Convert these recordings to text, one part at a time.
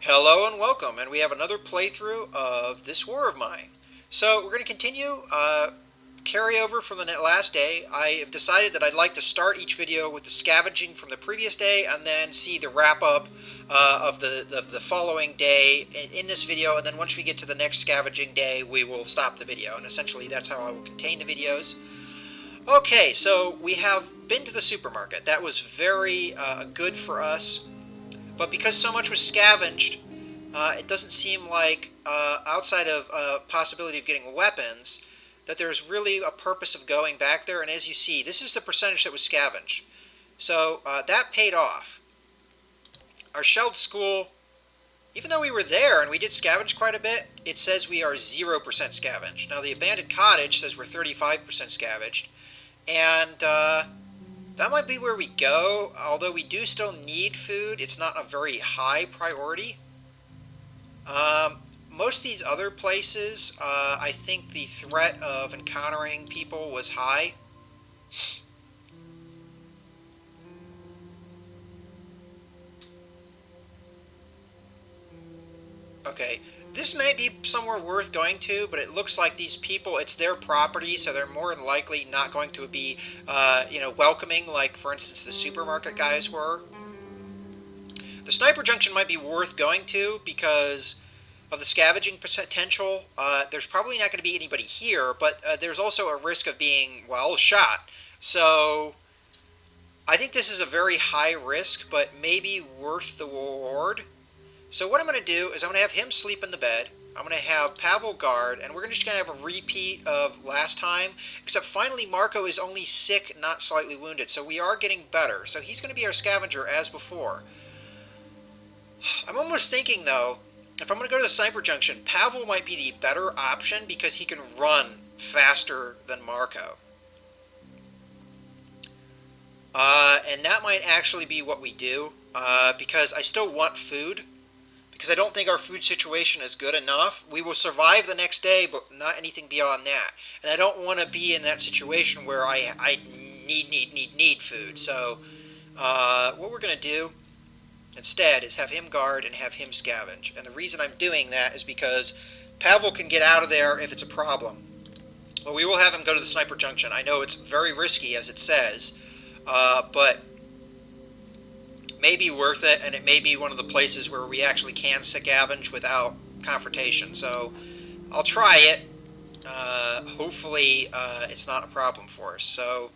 Hello and welcome, and we have another playthrough of this war of mine. So we're going to continue, carry over from the last day. I have decided that I'd like to start each video with the scavenging from the previous day, and then see the wrap up of the following day in this video. And then once we get to the next scavenging day, we will stop the video. And essentially, that's how I will contain the videos. Okay, so we have been to the supermarket. That was very good for us. But because so much was scavenged, it doesn't seem like, outside of possibility of getting weapons, that there's really a purpose of going back there. And as you see, this is the percentage that was scavenged. So that paid off. Our shelled school, even though we were there and we did scavenge quite a bit, it says we are 0% scavenged. Now the abandoned cottage says we're 35% scavenged. And that might be where we go, although we do still need food. It's not a very high priority. Most of these other places, I think the threat of encountering people was high. Okay, this may be somewhere worth going to, but it looks like these people, it's their property, so they're more than likely not going to be, welcoming, like, for instance, the supermarket guys were. The sniper junction might be worth going to because of the scavenging potential. There's probably not going to be anybody here, but there's also a risk of being, well, shot. So I think this is a very high risk, but maybe worth the reward. So what I'm going to do is I'm going to have him sleep in the bed. I'm going to have Pavel guard, and we're just going to have a repeat of last time, except finally Marco is only sick, not slightly wounded, so we are getting better. So he's going to be our scavenger as before. I'm almost thinking, though, if I'm going to go to the sniper junction, Pavel might be the better option because he can run faster than Marco. And that might actually be what we do, because I still want food. Because I don't think our food situation is good enough. We will survive the next day, but not anything beyond that. And I don't want to be in that situation where I need food. So what we're going to do instead is have him guard and have him scavenge. And the reason I'm doing that is because Pavel can get out of there if it's a problem. But we will have him go to the sniper junction. I know it's very risky, as it says, but may be worth it, and it may be one of the places where we actually can scavenge without confrontation. So I'll try it. Hopefully it's not a problem for us. So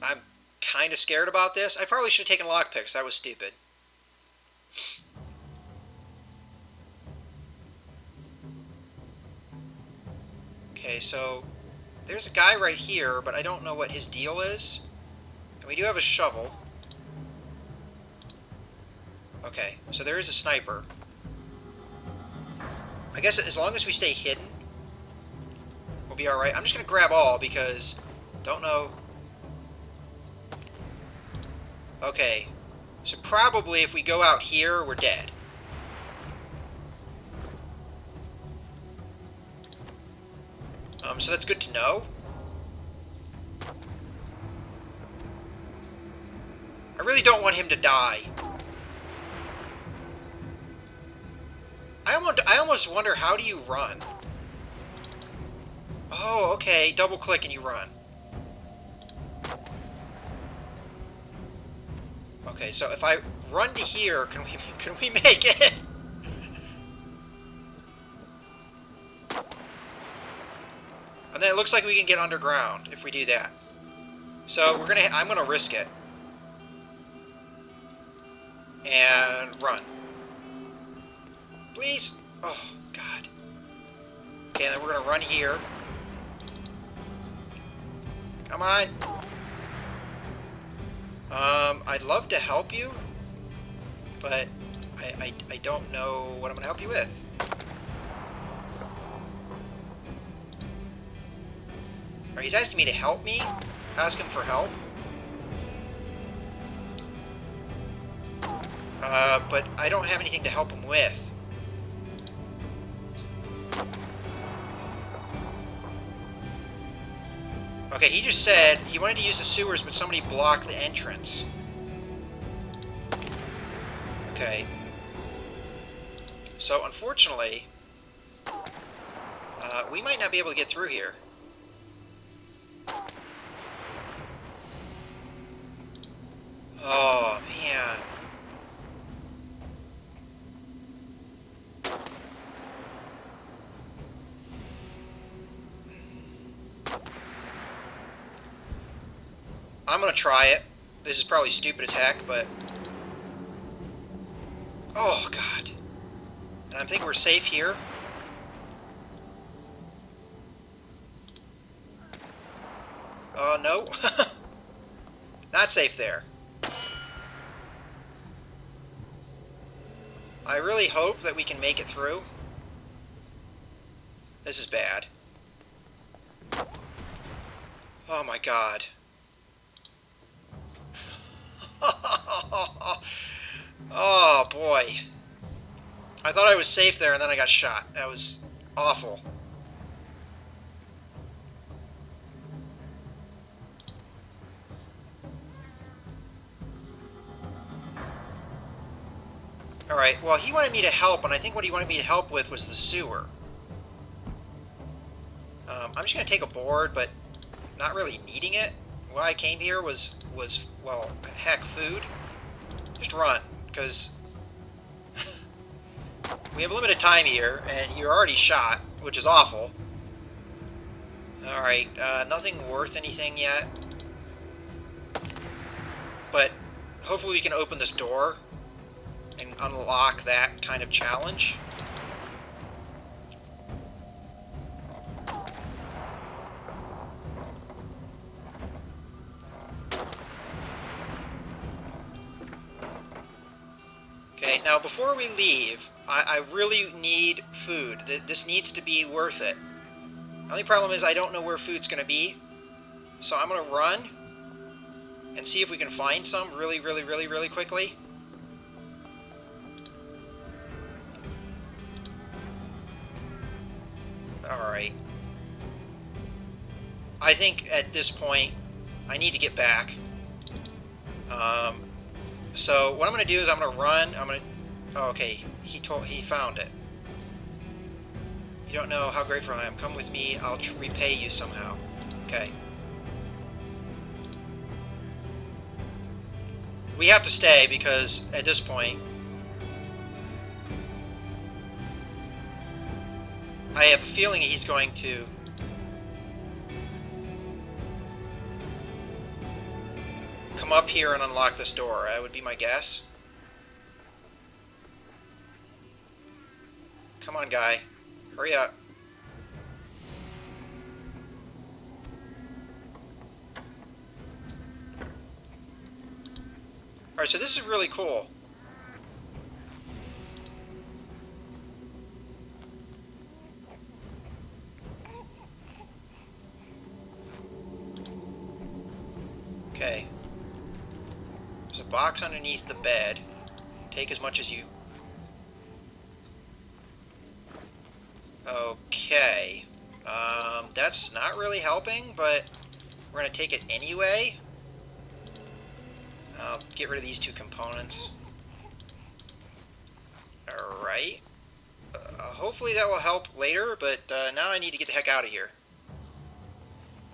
I'm kind of scared about this. I probably should have taken lockpicks. That was stupid. Okay, so there's a guy right here, but I don't know what his deal is. And we do have a shovel. Okay, so there is a sniper. I guess as long as we stay hidden, we'll be alright. I'm just going to grab all because don't know. Okay, so probably if we go out here, we're dead. So that's good to know. I really don't want him to die. I almost wonder, how do you run? Oh, okay. Double click and you run. Okay, so if I run to here, can we make it? And then it looks like we can get underground if we do that. So I'm gonna risk it. And run. Please. Oh, God. Okay, then we're gonna run here. Come on. I'd love to help you, but I don't know what I'm gonna help you with. He's asking me to help me? Ask him for help? But I don't have anything to help him with. Okay, he just said he wanted to use the sewers, but somebody blocked the entrance. Okay. So, unfortunately, we might not be able to get through here. Oh, man. I'm gonna try it. This is probably stupid as heck, but... Oh, God. And I'm thinking we're safe here. No. Not safe there. I really hope that we can make it through. This is bad. Oh my God. Oh boy. I thought I was safe there and then I got shot. That was awful. Alright, well he wanted me to help, and I think what he wanted me to help with was the sewer. I'm just going to take a board, but not really needing it. Why I came here was well, heck, food. Just run, because we have limited time here, and you're already shot, which is awful. Alright, nothing worth anything yet. But hopefully we can open this door and unlock that kind of challenge. Okay, now before we leave, I really need food. This needs to be worth it. The only problem is I don't know where food's going to be. So I'm going to run and see if we can find some really, really, really, really quickly. Alright. I think at this point I need to get back. So what I'm going to do is I'm going to run. I'm going to... Oh, okay. He found it. You don't know how grateful I am. Come with me. I'll repay you somehow. Okay. We have to stay because at this point I have a feeling he's going to come up here and unlock this door. That would be my guess. Come on, guy. Hurry up. Alright, so this is really cool. Okay. There's a box underneath the bed. Take as much as you... Okay. That's not really helping, but we're going to take it anyway. I'll get rid of these two components. Alright. Hopefully that will help later, but now I need to get the heck out of here.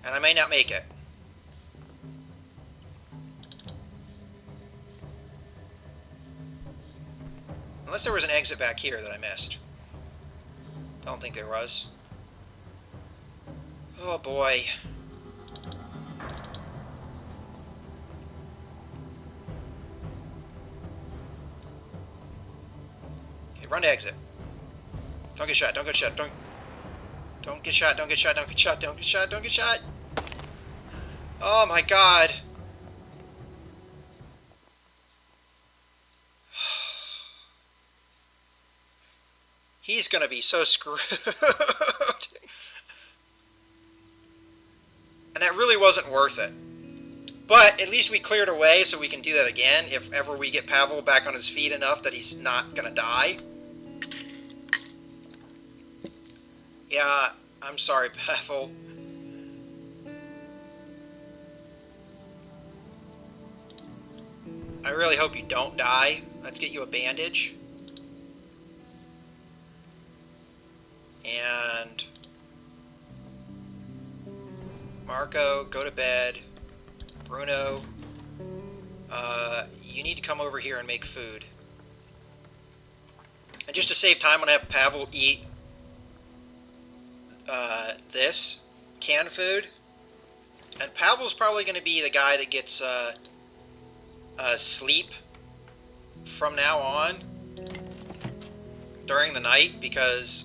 And I may not make it. Unless there was an exit back here that I missed. Don't think there was. Oh boy. Okay, run to exit. Don't get shot, don't get shot, don't get shot, don't get shot, don't get shot, don't get shot, don't get shot! Oh my god! He's gonna be so screwed. And that really wasn't worth it. But at least we cleared away, so we can do that again if ever we get Pavel back on his feet enough that he's not gonna die. Yeah, I'm sorry, Pavel. I really hope you don't die. Let's get you a bandage. And Marco, go to bed. Bruno, you need to come over here and make food. And just to save time, I'm going to have Pavel eat this canned food. And Pavel's probably going to be the guy that gets sleep from now on during the night, because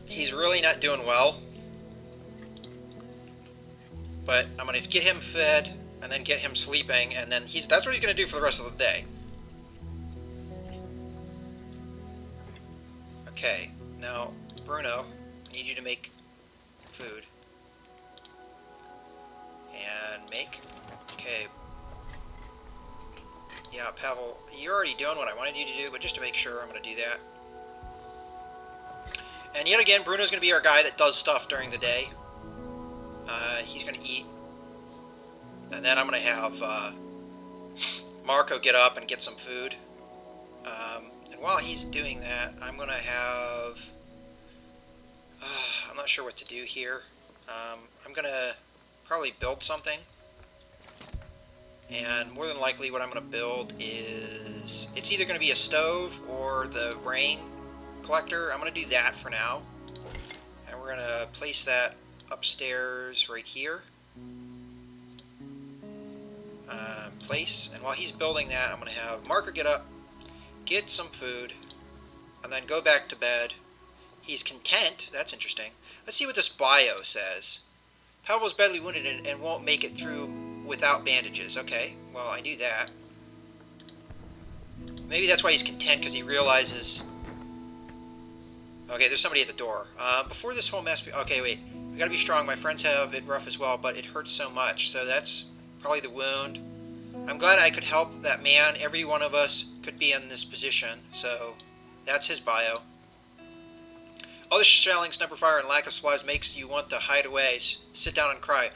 he's really not doing well. But I'm going to get him fed and then get him sleeping, and then that's what he's going to do for the rest of the day. Okay, now, Bruno, I need you to make food. And make. Okay. Yeah, Pavel, you're already doing what I wanted you to do, but just to make sure, I'm going to do that. And yet again, Bruno's going to be our guy that does stuff during the day. He's going to eat. And then I'm going to have Marco get up and get some food. And while he's doing that, I'm going to have... I'm not sure what to do here. I'm going to probably build something. And more than likely what I'm going to build is... It's either going to be a stove or the rain collector. I'm going to do that for now. And we're going to place that upstairs right here. Place. And while he's building that, I'm going to have Marco get up, get some food, and then go back to bed. He's content. That's interesting. Let's see what this bio says. Pavel's badly wounded and won't make it through without bandages. Okay, well, I knew that. Maybe that's why he's content, because he realizes... Okay, there's somebody at the door. Before this whole mess... Okay, wait. I gotta be strong. My friends have it rough as well, but it hurts so much. So that's probably the wound. I'm glad I could help that man. Every one of us could be in this position. So that's his bio. All the shelling, sniper fire, and lack of supplies makes you want to hide away, sit down and cry.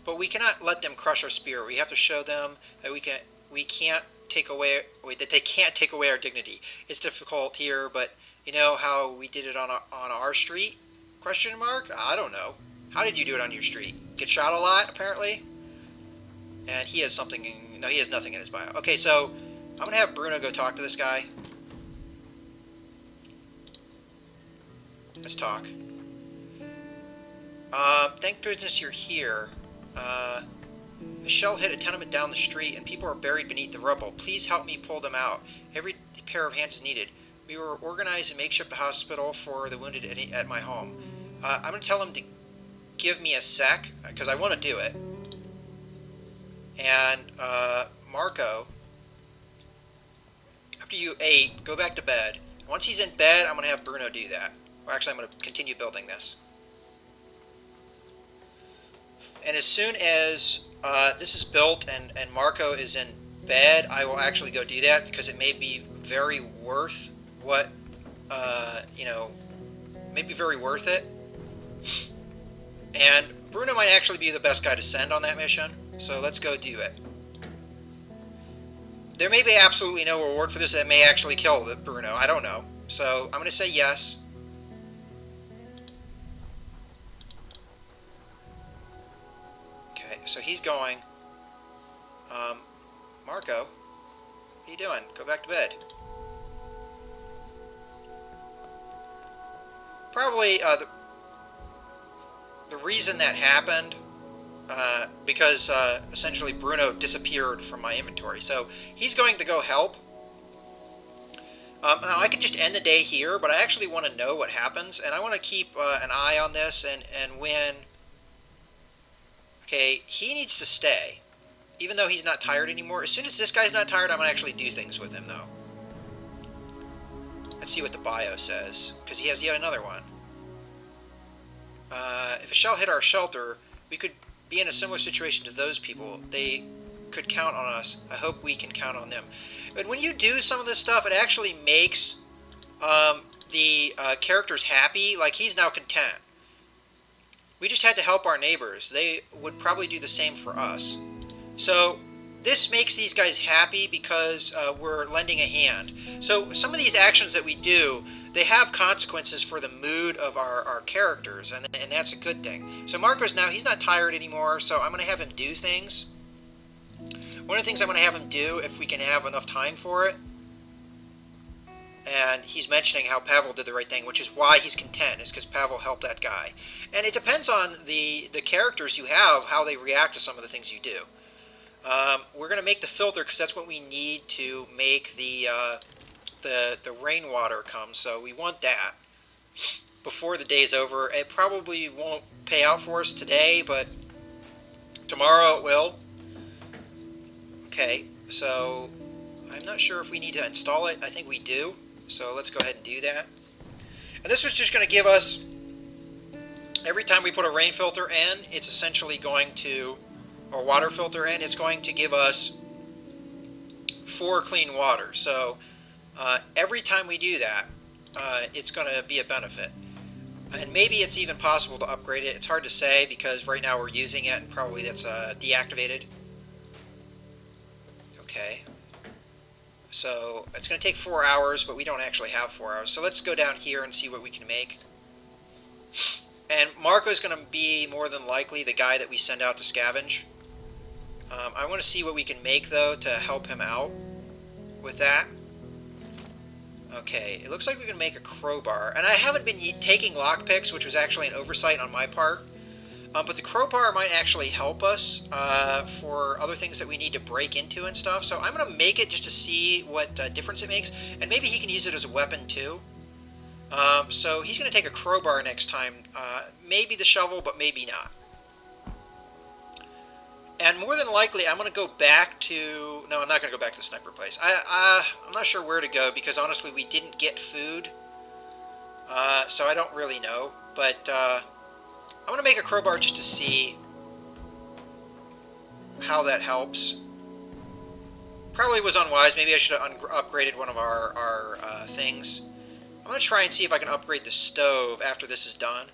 But we cannot let them crush our spirit. We have to show them that we can't take away... Wait, that they can't take away our dignity. It's difficult here, but you know how we did it on our street? Question mark? I don't know. How did you do it on your street? Get shot a lot, apparently? And he has something... No, he has nothing in his bio. Okay, so I'm going to have Bruno go talk to this guy. Let's talk. Thank goodness you're here. A shell hit a tenement down the street and people are buried beneath the rubble. Please help me pull them out. Every pair of hands is needed. We were organizing a makeshift hospital for the wounded at my home. I'm going to tell him to give me a sec, because I want to do it. And, Marco, after you ate, go back to bed. Once he's in bed, I'm going to have Bruno do that. Well, actually, I'm going to continue building this. And as soon as this is built and Marco is in bed, I will actually go do that, because it may be very worth what, you know, may be very worth it. And Bruno might actually be the best guy to send on that mission, so let's go do it. There may be absolutely no reward for this. That may actually kill Bruno. I don't know. So I'm going to say yes. Okay, so he's going. Marco, what are you doing? Go back to bed. Probably the reason that happened, because essentially Bruno disappeared from my inventory. So he's going to go help. Now I could just end the day here, but I actually want to know what happens, and I want to keep an eye on this, and when... Okay, he needs to stay, even though he's not tired anymore. As soon as this guy's not tired, I'm going to actually do things with him, though. Let's see what the bio says, because he has yet another one. If a shell hit our shelter, we could be in a similar situation to those people. They could count on us. I hope we can count on them. But when you do some of this stuff, it actually makes the characters happy. Like, he's now content. We just had to help our neighbors. They would probably do the same for us. So this makes these guys happy because we're lending a hand. So some of these actions that we do, they have consequences for the mood of our characters, and that's a good thing. So Marco's now, he's not tired anymore, so I'm going to have him do things. One of the things I'm going to have him do, if we can have enough time for it, and he's mentioning how Pavel did the right thing, which is why he's content, is because Pavel helped that guy. And it depends on the characters you have, how they react to some of the things you do. We're going to make the filter because that's what we need to make the rainwater come. So we want that before the day is over. It probably won't pay out for us today, but tomorrow it will. Okay, so I'm not sure if we need to install it. I think we do. So let's go ahead and do that. And this was just going to give us, every time we put a rain filter in, it's essentially going to, or water filter in, it's going to give us 4 clean water. So every time we do that, it's going to be a benefit. And maybe it's even possible to upgrade it. It's hard to say because right now we're using it and probably that's deactivated. Okay. So it's going to take 4 hours, but we don't actually have 4 hours. So let's go down here and see what we can make. And Marco's going to be more than likely the guy that we send out to scavenge. I want to see what we can make, though, to help him out with that. Okay, it looks like we can make a crowbar. And I haven't been taking lockpicks, which was actually an oversight on my part. But the crowbar might actually help us for other things that we need to break into and stuff. So I'm going to make it just to see what difference it makes. And maybe he can use it as a weapon too. So he's going to take a crowbar next time. Maybe the shovel, but maybe not. And more than likely, I'm going to go back to... No, I'm not going to go back to the sniper place. I'm not sure where to go because honestly we didn't get food. So I don't really know. But... I'm going to make a crowbar just to see how that helps. Probably was unwise. Maybe I should have upgraded one of our things. I'm going to try and see if I can upgrade the stove after this is done.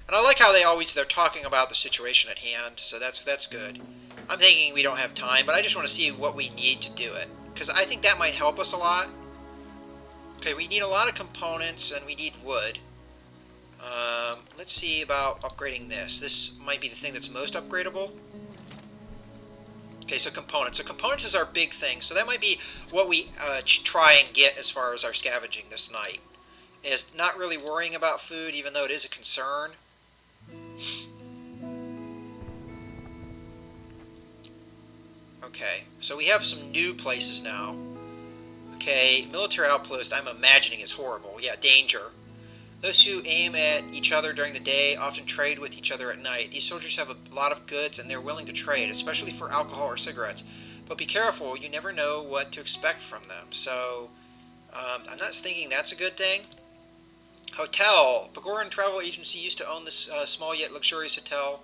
And I like how they're talking about the situation at hand, so that's good. I'm thinking we don't have time, but I just want to see what we need to do it. Because I think that might help us a lot. Okay, we need a lot of components, and we need wood. Let's see about upgrading this. This might be the thing that's most upgradable. Okay, so components. So components is our big thing. So that might be what we try and get as far as our scavenging this night. Is not really worrying about food, even though it is a concern. Okay, so we have some new places now. Okay, military outpost, I'm imagining is horrible. Yeah, danger. Those who aim at each other during the day often trade with each other at night. These soldiers have a lot of goods and they're willing to trade, especially for alcohol or cigarettes. But be careful, you never know what to expect from them. So, I'm not thinking that's a good thing. Hotel. Pagoran Travel Agency used to own this small yet luxurious hotel.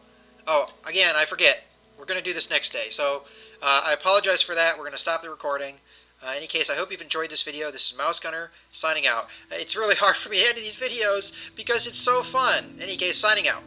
Oh, again, I forget. We're going to do this next day. So, I apologize for that. We're going to stop the recording. In any case, I hope you've enjoyed this video. This is Mouse Gunner, signing out. It's really hard for me to edit these videos because it's so fun. In any case, signing out.